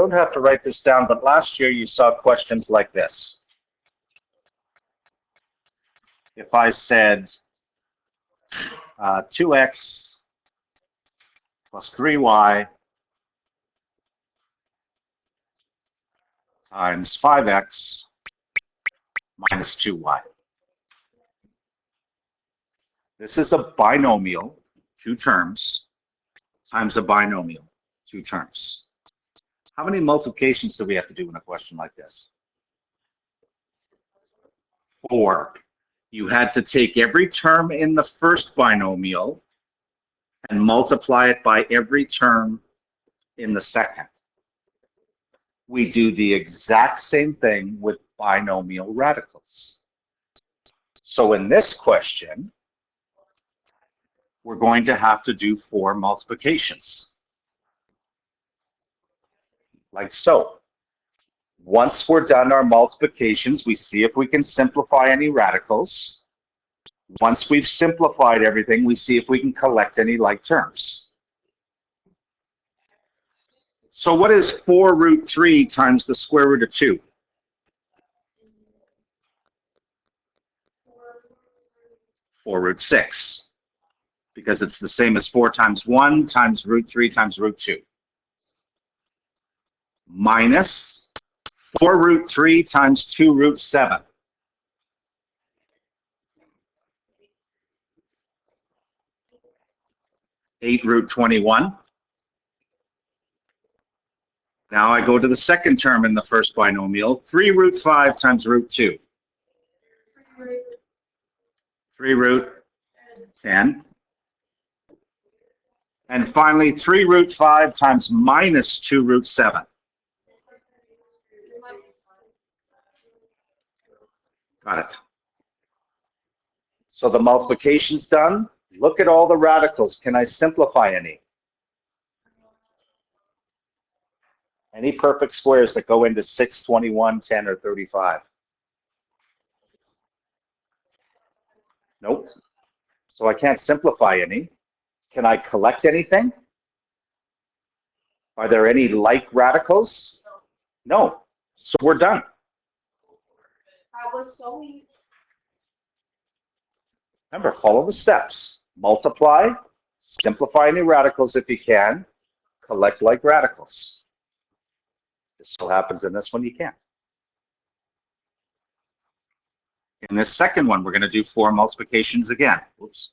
don't have to write this down, but last year you saw questions like this. If I said 2x plus 3y times 5x minus 2y. This is a binomial, two terms, times a binomial, two terms. How many multiplications do we have to do in a question like this? 4. You had to take every term in the first binomial and multiply it by every term in the second. We do the exact same thing with binomial radicals. So in this question, we're going to have to do 4 multiplications. Like so. Once we're done our multiplications, we see if we can simplify any radicals. Once we've simplified everything, we see if we can collect any like terms. So what is 4 root 3 times the square root of 2? 4 root 6. Because it's the same as 4 times 1 times root 3 times root 2. Minus 4 root 3 times 2 root 7. Eight root 21. Now I go to the second term in the first binomial, 3 root 5 times root 2. 3 root 10. And finally, 3 root 5 times minus 2 root 7. Got it. So the multiplication's done. Look at all the radicals. Can I simplify any? Any perfect squares that go into 6, 21, 10, or 35? Nope. So I can't simplify any. Can I collect anything? Are there any like radicals? No. So we're done. That was so easy. Remember, follow the steps. Multiply, simplify any radicals if you can, collect like radicals. This still happens in this one, you can't. In this second one, we're going to do 4 multiplications again. Oops.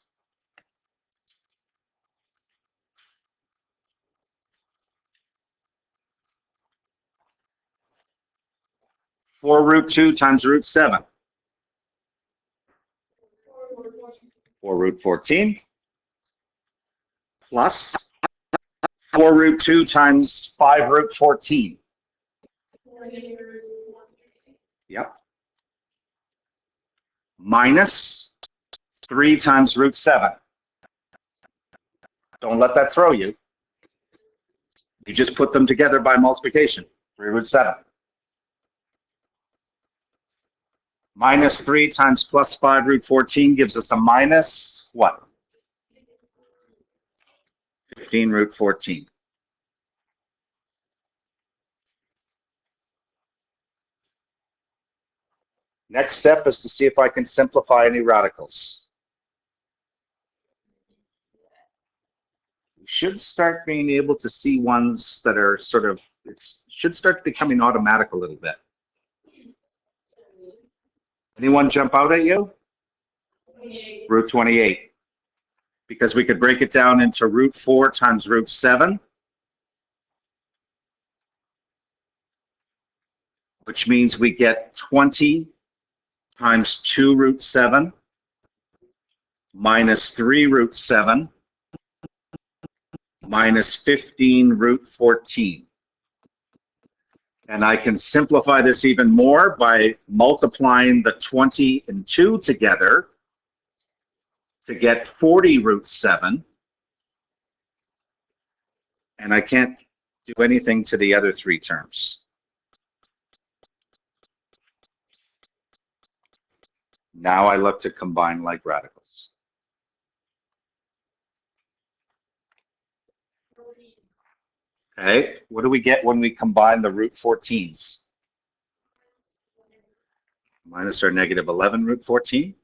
Four root 2 times root 7. 4 root 14. Plus 4 root 2 times 5 root 14. Yep. Minus 3 times root 7. Don't let that throw you. You just put them together by multiplication. 3 root 7. Minus 3 times plus 5 root 14 gives us a minus what? 15 root 14. Next step is to see if I can simplify any radicals. We should start being able to see ones that are sort of, it should start becoming automatic a little bit. Anyone jump out at you? 28. Root 28. Because we could break it down into root 4 times root 7. Which means we get 20 times 2 root 7 minus 3 root 7 minus 15 root 14. And I can simplify this even more by multiplying the 20 and 2 together to get 40 root 7. And I can't do anything to the other 3 terms. Now I look to combine like radicals. Okay, what do we get when we combine the root 14s? Minus our negative 11 root 14.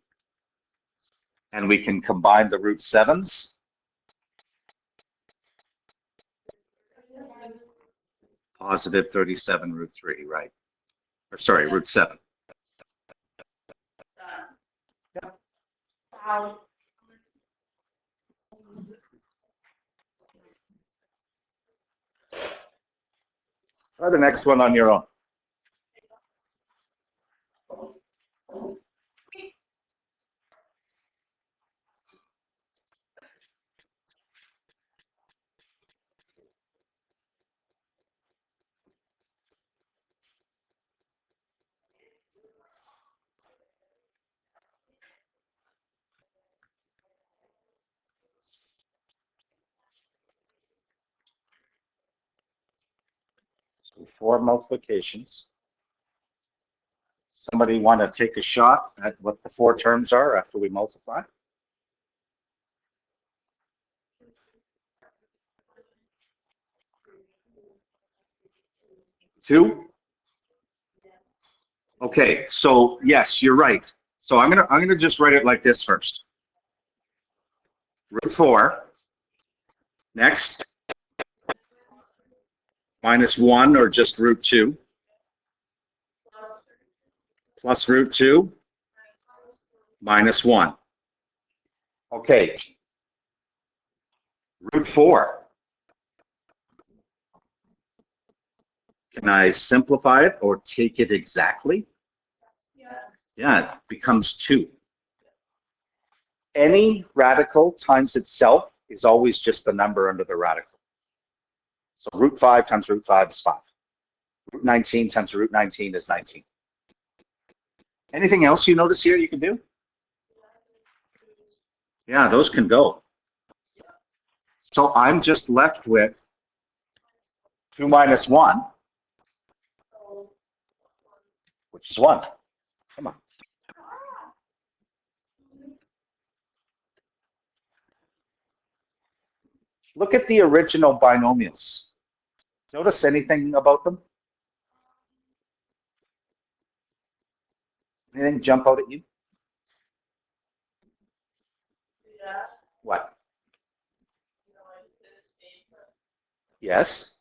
And we can combine the root 7s. Positive 37 root 3, right? Or sorry, root 7. Yeah. Wow. Try the next one on your own. So 4 multiplications. Somebody want to take a shot at what the 4 terms are after we multiply? 2? Okay, so yes, you're right. So I'm gonna just write it like this first. Root 4. Next. Minus 1 or just root 2. Plus root 2. Minus 1. Okay. Root 4. Can I simplify it or take it exactly? Yeah, it becomes 2. Any radical times itself is always just the number under the radical. So root 5 times root 5 is 5. Root 19 times root 19 is 19. Anything else you notice here you can do? Yeah, those can go. So I'm just left with 2 minus 1, which is 1. Come on. Look at the original binomials. Notice anything about them? Anything jump out at you? Yeah. What? Yes.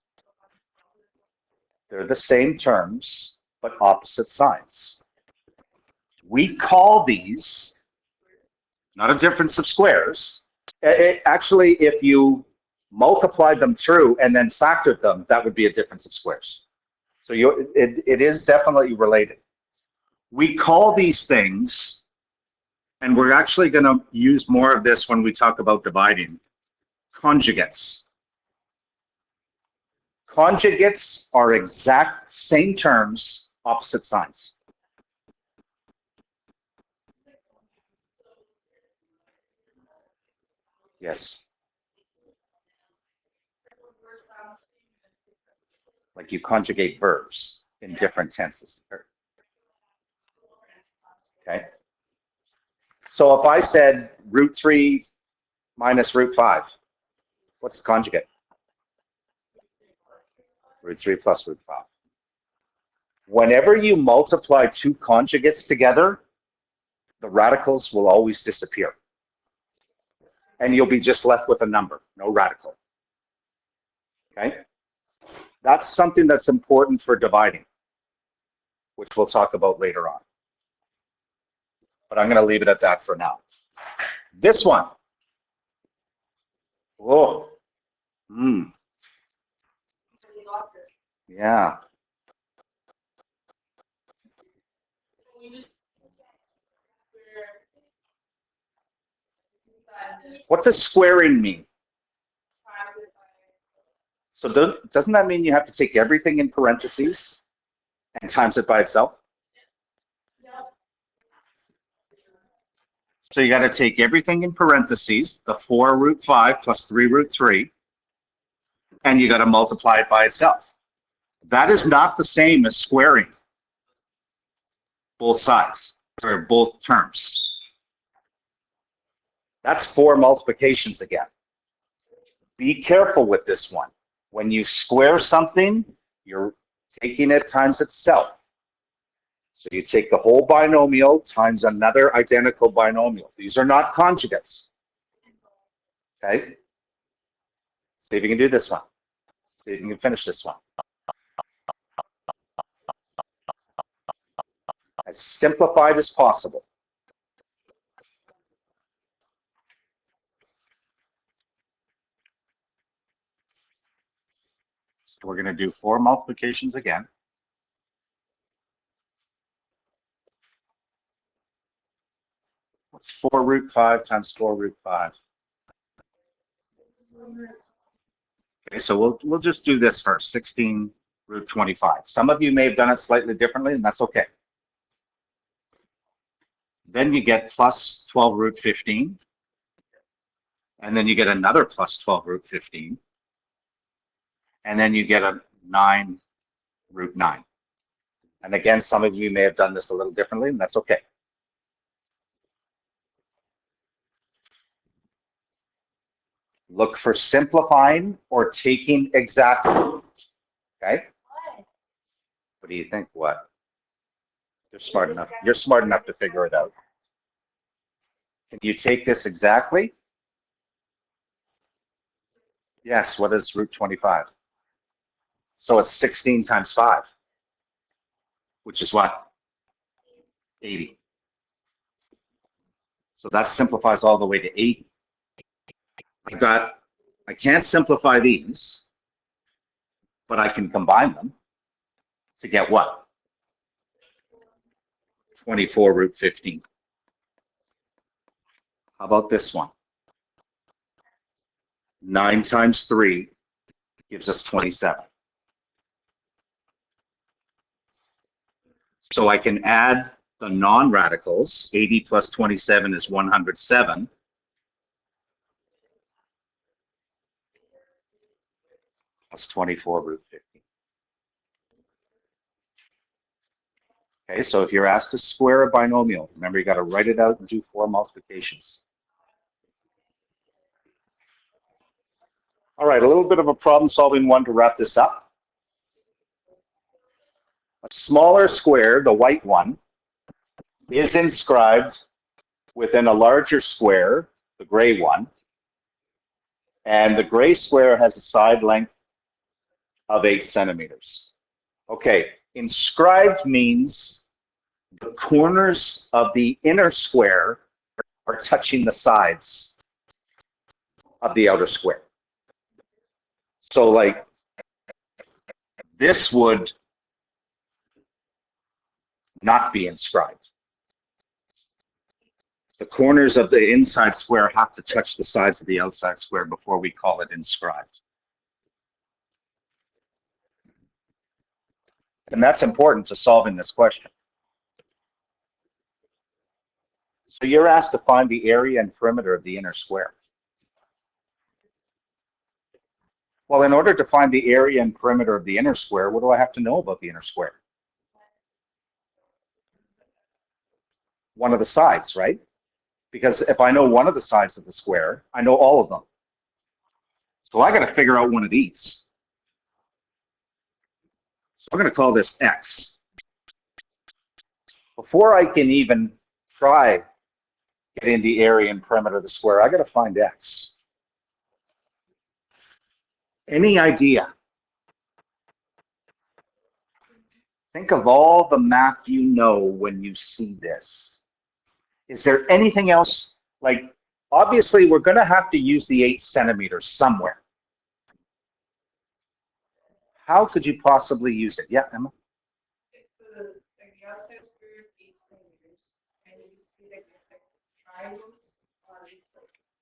They're the same terms, but opposite signs. We call these not a difference of squares. Actually, if you multiplied them through and then factored them, that would be a difference of squares. So it is definitely related. We call these things, and we're actually going to use more of this when we talk about dividing, conjugates. Conjugates are exact same terms, opposite signs. Yes. Like you conjugate verbs in different tenses. Okay. So if I said root 3 minus root 5, what's the conjugate? Root 3 plus root 5. Whenever you multiply 2 conjugates together, the radicals will always disappear. And you'll be just left with a number, no radical. Okay? That's something that's important for dividing, which we'll talk about later on. But I'm going to leave it at that for now. This one. Whoa. Yeah. What does squaring mean? So doesn't that mean you have to take everything in parentheses and times it by itself? So you got to take everything in parentheses, the 4 root 5 plus 3 root 3, and you got to multiply it by itself. That is not the same as squaring both sides, or both terms. That's 4 multiplications again. Be careful with this one. When you square something, you're taking it times itself. So you take the whole binomial times another identical binomial. These are not conjugates. Okay? See if you can do this one. See if you can finish this one. As simplified as possible. So we're going to do 4 multiplications again. What's 4 root 5 times 4 root 5? Okay, so we'll just do this first, 16 root 25. Some of you may have done it slightly differently, and that's okay. Then you get plus 12 root 15. And then you get another plus 12 root 15. And then you get a 9 root 9. And again, some of you may have done this a little differently, and that's okay. Look for simplifying or taking exactly. Okay? What do you think? What? You're smart enough. You're smart enough to figure it out. Can you take this exactly? Yes. What is root 25? So it's 16 times 5, which is what? 80. So that simplifies all the way to 80. I can't simplify these, but I can combine them to get what? 24 root 15. How about this one? 9 times 3 gives us 27. So I can add the non-radicals. 80 plus 27 is 107. Plus 24 root 15. Okay, so if you're asked to square a binomial, remember you got to write it out and do 4 multiplications. All right, a little bit of a problem-solving one to wrap this up. A smaller square, the white one, is inscribed within a larger square, the gray one, and the gray square has a side length of 8 centimeters. Okay, inscribed means the corners of the inner square are touching the sides of the outer square. So like this would not be inscribed. The corners of the inside square have to touch the sides of the outside square before we call it inscribed. And that's important to solving this question. So you're asked to find the area and perimeter of the inner square. Well, in order to find the area and perimeter of the inner square, what do I have to know about the inner square? One of the sides, right? Because if I know one of the sides of the square, I know all of them. So I got to figure out one of these. So I'm going to call this X. Before I can even try getting the area and perimeter of the square, I got to find X. Any idea? Think of all the math you know when you see this. Is there anything else? Like, obviously, we're going to have to use the 8 centimeters somewhere. How could you possibly use it? Yeah, Emma? If the outside square is 8 centimeters, and you see that there's like triangles on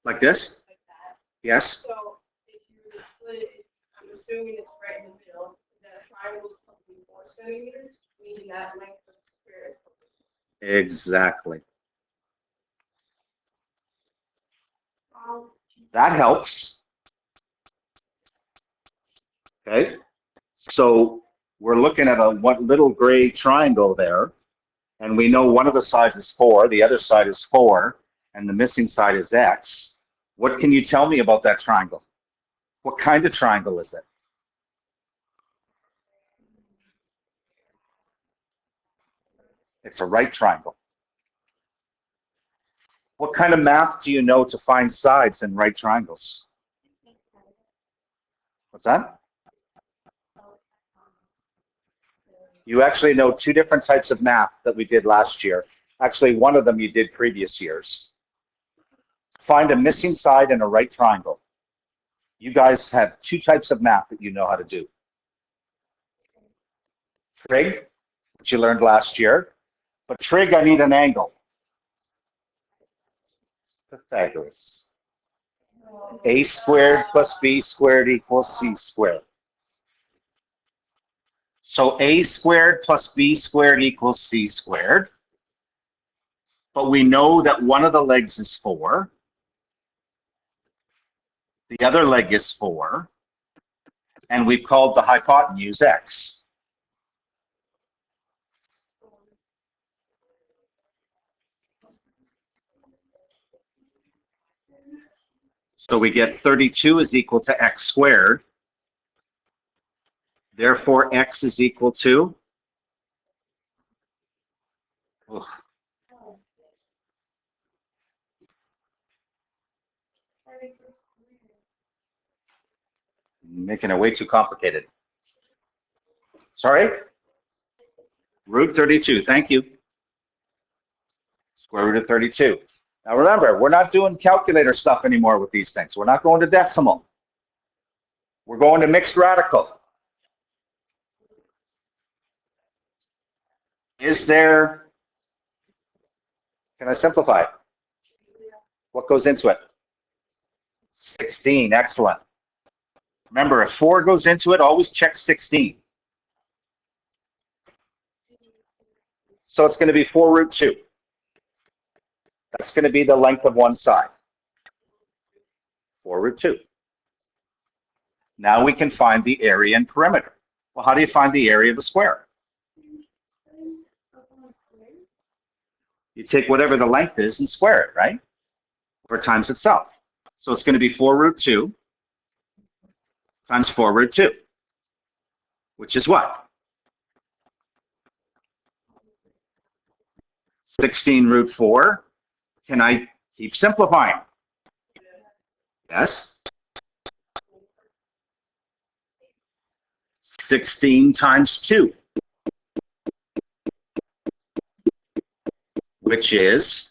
Like this? like that. Yes? So if you were to split it, I'm assuming it's right in the middle, that triangle is probably 4 centimeters, meaning that length of the square. Exactly. That helps. Okay. So we're looking at a one little gray triangle there, and we know one of the sides is 4, the other side is 4, and the missing side is X. What can you tell me about that triangle? What kind of triangle is it? It's a right triangle. What kind of math do you know to find sides in right triangles? What's that? You actually know two different types of math that we did last year. Actually, one of them you did previous years. Find a missing side in a right triangle. You guys have two types of math that you know how to do. Trig, which you learned last year. But trig, I need an angle. Pythagoras. A squared plus B squared equals C squared. So A squared plus B squared equals C squared. But we know that one of the legs is 4. The other leg is 4. And we've called the hypotenuse X. So we get 32 is equal to X squared. Therefore, X is equal to, ugh, making it way too complicated. Sorry? Root 32, thank you. Square root of 32. Now remember, we're not doing calculator stuff anymore with these things. We're not going to decimal. We're going to mixed radical. Is there, can I simplify it? What goes into it? 16, excellent. Remember, if 4 goes into it, always check 16. So it's going to be 4 root 2. That's going to be the length of one side. 4 root 2. Now we can find the area and perimeter. Well, how do you find the area of a square? You take whatever the length is and square it, right? Or times itself. So it's going to be 4 root 2 times 4 root 2, which is what? 16 root 4. Can I keep simplifying? Yes. 16 times 2, which is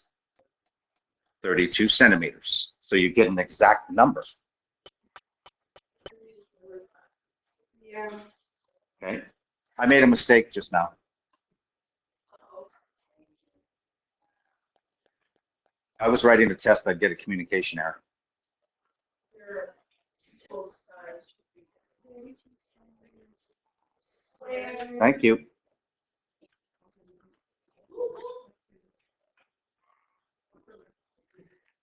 32 centimeters. So you get an exact number. Yeah. Okay. I made a mistake just now. I was writing a test, I'd get a communication error. Thank you.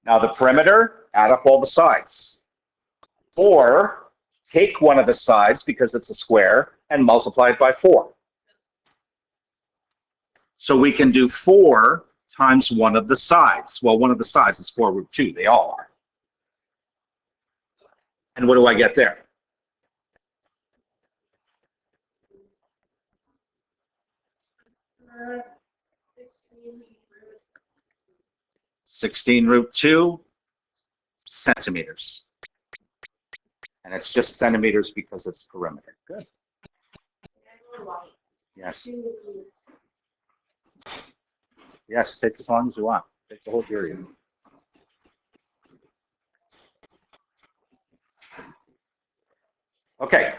Now the perimeter, add up all the sides. Or take one of the sides, because it's a square, and multiply it by 4. So we can do 4 times one of the sides. Well, one of the sides is 4 root 2. They all are. And what do I get there? Uh, 16 root 2 centimeters. And it's just centimeters because it's perimeter. Good. Yes. Yes, take as long as you want. Take the whole period. Okay.